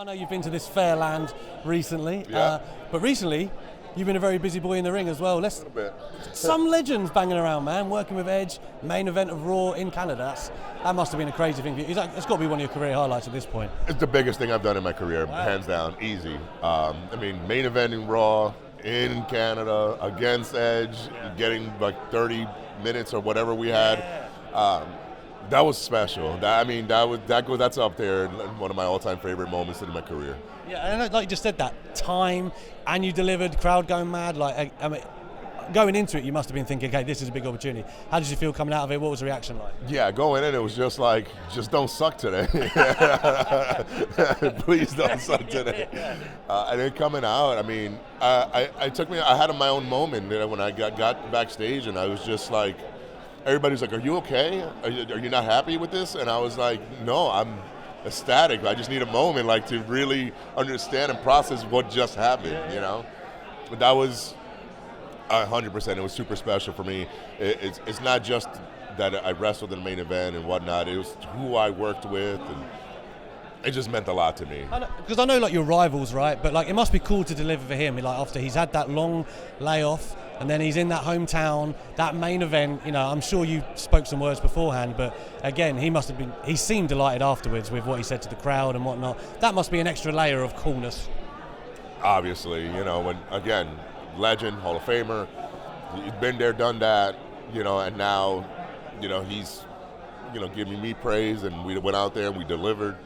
I know you've been to this fair land recently, Yeah. but recently you've been a very busy boy in the ring as well. A bit. Some legends banging around, man, working with Edge, main event of Raw in Canada. That must have been a crazy thing for you. It's got to be one of your career highlights at this point. It's the biggest thing I've done in my career, hands down, easy. Main event in Raw in Canada against Edge, getting like 30 minutes or whatever we had. That was special. That's up there, one of my all-time favorite moments in my career. Yeah, and like you just said, that time, and you delivered, crowd going mad. Going into it, you must have been thinking, okay, this is a big opportunity. How did you feel coming out of it? What was the reaction like? Yeah, going in, it was just like, just don't suck today. Please don't suck today. And then coming out, I had my own moment when I got backstage, and I was just like, everybody's like, are you okay? Are you not happy with this? And I was like, no, I'm ecstatic. I just need a moment to really understand and process what just happened, you know? But that was 100%. It was super special for me. It's not just that I wrestled in the main event and whatnot. It was who I worked with, and it just meant a lot to me. Because I know your rivals, right? But it must be cool to deliver for him. After he's had that long layoff, and then he's in that hometown, that main event. I'm sure you spoke some words beforehand, but again, he seemed delighted afterwards with what he said to the crowd and whatnot. That must be an extra layer of coolness. Obviously, when again, legend, Hall of Famer, he's been there, done that, and now, he's, giving me praise, and we went out there and we delivered.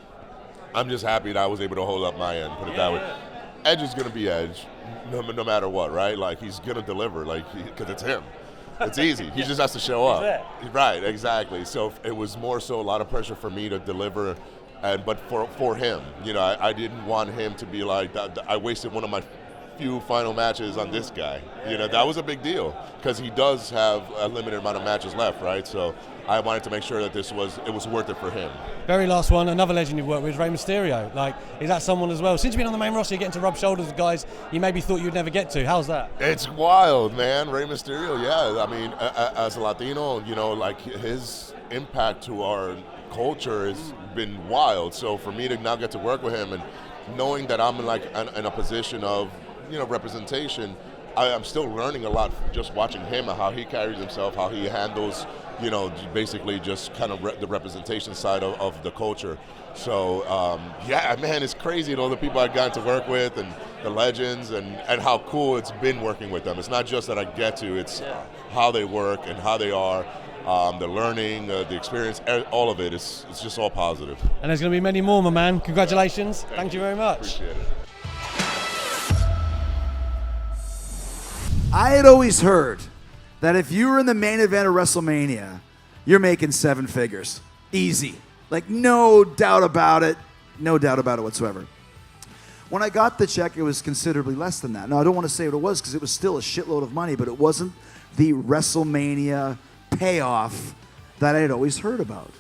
I'm just happy that I was able to hold up my end, put it that way. Edge is going to be Edge, no matter what, right? He's going to deliver, because it's him. It's easy. He just has to show up. Right, exactly. So it was more so a lot of pressure for me to deliver, but for him, I didn't want him to be like, I wasted one of my few final matches on this guy. That was a big deal, because he does have a limited amount of matches left, right? So I wanted to make sure that it was worth it for him. Very last one, another legend you've worked with, Rey Mysterio. Is that someone as well? Since you've been on the main roster, you're getting to rub shoulders with guys you maybe thought you'd never get to. How's that? It's wild, man. Rey Mysterio, yeah. As a Latino, his impact to our culture has been wild. So for me to now get to work with him, and knowing that I'm in a position of representation, I'm still learning a lot from just watching him and how he carries himself, how he handles, basically just kind of the representation side of the culture. So, man, it's crazy, the people I've gotten to work with and the legends and how cool it's been working with them. It's not just that I get to, it's how they work and how they are, the learning, the experience, all of it. It's just all positive. And there's going to be many more, my man. Congratulations. Thank you very much. Appreciate it. I had always heard that if you were in the main event of WrestleMania, you're making 7 figures. Easy. No doubt about it. No doubt about it whatsoever. When I got the check, it was considerably less than that. Now, I don't want to say what it was, because it was still a shitload of money, but it wasn't the WrestleMania payoff that I had always heard about.